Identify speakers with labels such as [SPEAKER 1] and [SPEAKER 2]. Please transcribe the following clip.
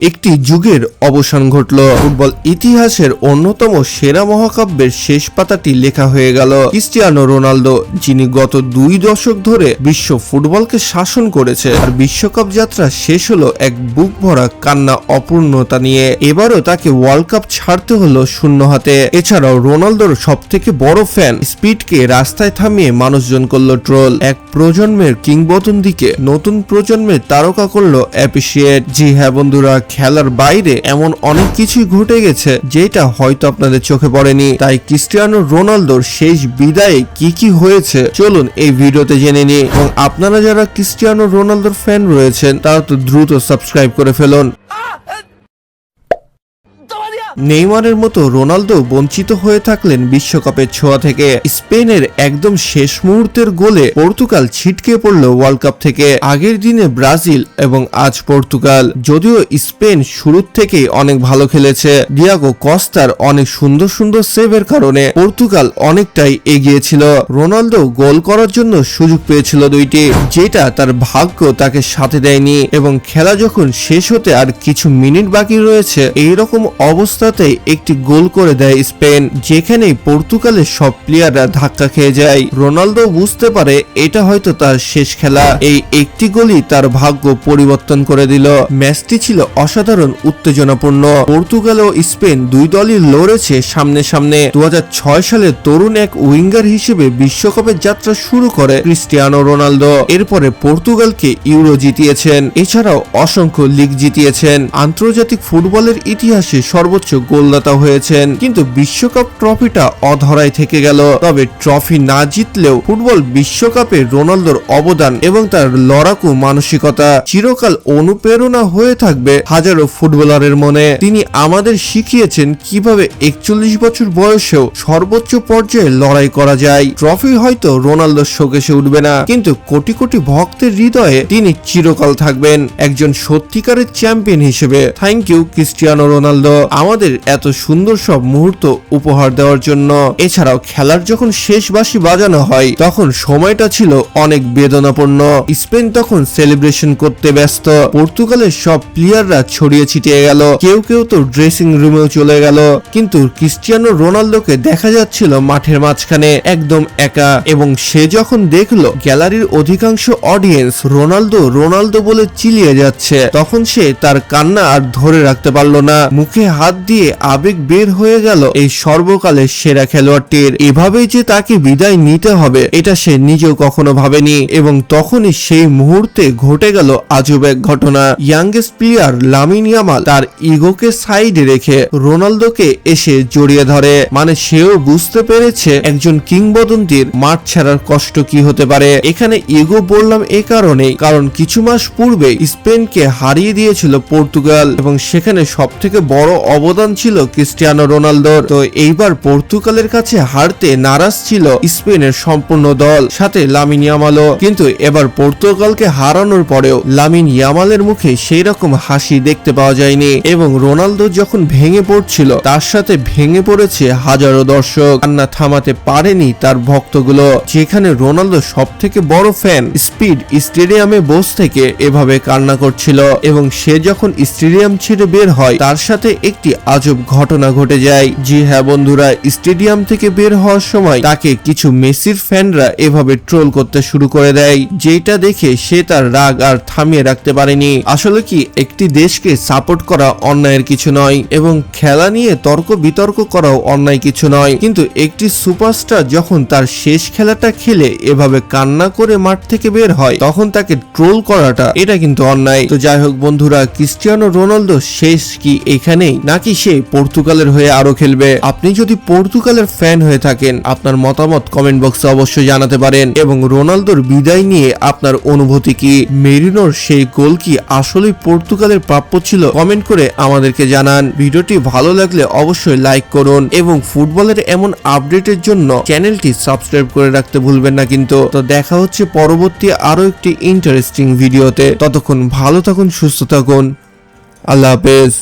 [SPEAKER 1] একটি যুগের অবসান ঘটল। ফুটবল ইতিহাসের অন্যতম সেরা মহাকাব্যের শেষ পাতাটি লেখা হয়ে গেল। ক্রিস্টিয়ানো রোনালদো, যিনি গত 2 দশক ধরে বিশ্ব ফুটবলকে শাসন করেছে, আর বিশ্বকাপ যাত্রা শেষ হলো এক বুক ভরা কান্না অপূর্ণতা নিয়ে। এবারও তাকে ওয়ার্ল্ড কাপ ছাড়তে হলো শূন্য হাতে। এছাড়াও রোনালদোর সবথেকে বড় ফ্যান স্পিডকে রাস্তায় থামিয়ে মানুষজন করলো ট্রোল। এক প্রজন্মের কিংবদন্তিকে নতুন প্রজন্মের তারকা করলো অ্যাপ্রিসিয়েট। জি হ্যাঁ বন্ধুরা, খেলার বাইরে এমন অনেক কিছুই ঘটে গেছে যেটা হয়তো আপনাদের চোখে পড়েনি। তাই ক্রিস্টিয়ানো রোনালদোর শেষ বিদায়ে কি হয়েছে চলুন এই ভিডিওতে জেনে নিই। এবং আপনারা যারা ক্রিস্টিয়ানো রোনালদোর ফ্যান রয়েছেন তারা তো দ্রুত সাবস্ক্রাইব করে ফেলুন। নেইমারের মতো রোনালদো বঞ্চিত হয়ে থাকলেন বিশ্বকাপের ছোঁয়া থেকে। স্পেনের একদম শেষ মুহূর্তের গোলে পর্তুগাল ছিটকে পড়ল ওয়ার্ল্ড কাপ থেকে। আগের দিনে ব্রাজিল এবং আজ পর্তুগাল। যদিও স্পেন শুরুর থেকেই অনেক ভালো খেলেছে, ডিয়াগো কস্তার অনেক সুন্দর সেভের কারণে পর্তুগাল অনেকটাই এগিয়ে ছিল। রোনালদো গোল করার জন্য সুযোগ পেয়েছিল 2টি, যেটা তার ভাগ্য তাকে সাথে দেয়নি। এবং খেলা যখন শেষ হতে আর কিছু মিনিট বাকি রয়েছে, এইরকম অবস্থা একটি গোল করে দেয় স্পেন, যেখানেই পর্তুগালের সব প্লেয়াররা ধাক্কা খেয়ে যায়। রোনালদো বুঝতে পারে এটা হয়তো তার শেষ খেলা। এই একটি গোলই তার ভাগ্য পরিবর্তন করে দিল। ম্যাচটি ছিল অসাধারণ উত্তেজনাপূর্ণ। পর্তুগাল ও স্পেন দুই দলই লড়েছে সামনে। 2006 সালে তরুণ এক উইঙ্গার হিসেবে বিশ্বকাপের যাত্রা শুরু করে ক্রিস্টিয়ানো রোনালদো। এরপরে পর্তুগালকে ইউরো জিতিয়েছেন, এছাড়াও অসংখ্য লিগ জিতিয়েছেন। আন্তর্জাতিক ফুটবলের ইতিহাসে সর্বোচ্চ গোলদাতা হয়েছেন, কিন্তু বিশ্বকাপ ট্রফিটা অধরাই থেকে গেল। তবে ট্রফি না জিতলেও ফুটবল বিশ্বকাপে রোনালদোর অবদান এবং তার লড়াকু মানসিকতা চিরকাল অনুপ্রেরণা হয়ে থাকবে হাজারো ফুটবলারের মনে। তিনি আমাদের শিখিয়েছেন কিভাবে 41 বছর বয়সেও সর্বোচ্চ পর্যায়ে লড়াই করা যায়। ট্রফি হয়তো রোনালদোর শোকেসে উঠবে না, কিন্তু কোটি কোটি ভক্তের হৃদয়ে তিনি চিরকাল থাকবেন একজন সত্যিকারের চ্যাম্পিয়ন হিসেবে। থ্যাংক ইউ ক্রিস্টিয়ানো রোনালদো, আমাদের এত সুন্দর সব মুহূর্ত উপহার দেওয়ার জন্য। এছাড়াও খেলার যখন শেষ বাঁশি বাজানো হয় তখন সময়টা ছিল অনেক বেদনাপূর্ণ। স্পেন তখন সেলিব্রেশন করতে ব্যস্ত, পর্তুগালের সব প্লেয়াররা ছড়িয়ে ছিটিয়ে গেল, কেউ তো ড্রেসিং রুমেও চলে গেল। কিন্তু ক্রিস্টিয়ানো রোনালদোকে দেখা যাচ্ছিল মাঠের মাঝখানে একদম একা। এবং সে যখন দেখলো গ্যালারির অধিকাংশ অডিয়েন্স রোনালদো বলে চিলিয়ে যাচ্ছে, তখন সে তার কান্না আর ধরে রাখতে পারল না। মুখে হাত দিয়ে আবেগ বের হয়ে গেল এই সর্বকালের সেরা খেলোয়াড়টির। এভাবেই যে তাকে বিদায় নিতে হবে এটা সে নিজেও কখনো ভাবেনি। এবং তখনই সেই মুহূর্তে ঘটে গেল আজব এক ঘটনা। ইয়াংগেস্ট প্লেয়ার লামিন ইয়ামাল তার ইগোকে সাইডে রেখে রোনালদোকে এসে জড়িয়ে ধরে। মানে সেও বুঝতে পেরেছে একজন কিংবদন্তির মাঠ ছাড়ার কষ্ট কি হতে পারে। এখানে ইগো বললাম এ কারণেই, কারণ কিছু মাস পূর্বে স্পেনকে হারিয়ে দিয়েছিল পর্তুগাল, এবং সেখানে সবথেকে বড় অবদান ছিল ক্রিস্টিয়ানো রোনালদোর। তো এইবার পর্তুগালের কাছে হারতে নারাজ ছিল স্পেনের সম্পূর্ণ দল, সাথে লামিন ইয়ামালও। কিন্তু এবার পর্তুগালকে হারানোর পরেও লামিন ইয়ামালের মুখে সেই রকম হাসি দেখতে পাওয়া যায়নি। এবং রোনালদো যখন ভেঙে পড়ছিল তার সাথে ভেঙে পড়েছে হাজারো দর্শক। কান্না থামাতে পারেনি তার ভক্তগুলো। যেখানে রোনালদো সব থেকে বড় ফ্যান স্পিড স্টেডিয়ামে বসে থেকে এভাবে কান্না করছিল। এবং সে যখন স্টেডিয়াম ছেড়ে বের হয় তার সাথে একটি আজব ঘটনা ঘটে যায়। জি হ্যাঁ বন্ধুরা, স্টেডিয়াম থেকে বের হওয়ার সময় তাকে কিছু মেসির ফ্যানরা এভাবে ট্রোল করতে শুরু করে দেয়, যেটা দেখে সে তার রাগ আর থামিয়ে রাখতে পারেনি। আসলে কি, একটি দেশকে সাপোর্ট করা অন্যায়ের কিছু নয়, এবং খেলা নিয়ে তর্ক বিতর্ক করাও অন্যায় কিছু নয়, কিন্তু একটি সুপারস্টার যখন তার শেষ খেলাটা খেলে এভাবে কান্না করে মাঠ থেকে বের হয় তখন তাকে ট্রোল করাটা এটা কিন্তু অন্যায়। তো যাই হোক বন্ধুরা, ক্রিস্টিয়ানো রোনালদো শেষ কি এখানেই, নাকি সে পর্তুগালের হয়ে আরো খেলবে? আপনি যদি পর্তুগালের ফ্যান হয়ে থাকেন আপনার মতামত কমেন্ট বক্সে অবশ্যই জানাতে পারেন। এবং রোনালদোর বিদায় নিয়ে আপনার অনুভূতি কি? মেরিনোর সেই গোল কি আসলেই পর্তুগালের প্রাপ্য ছিল? কমেন্ট করে আমাদেরকে জানান। ভিডিওটি ভালো লাগলে অবশ্যই লাইক করুন, এবং ফুটবলের এমন আপডেটের জন্য চ্যানেলটি সাবস্ক্রাইব করে রাখতে ভুলবেন না কিন্তু। তো দেখা হচ্ছে পরবর্তী আরো একটি ইন্টারেস্টিং ভিডিওতে। ততক্ষণ ভালো থাকুন, সুস্থ থাকুন, আল্লাহ হাফেজ।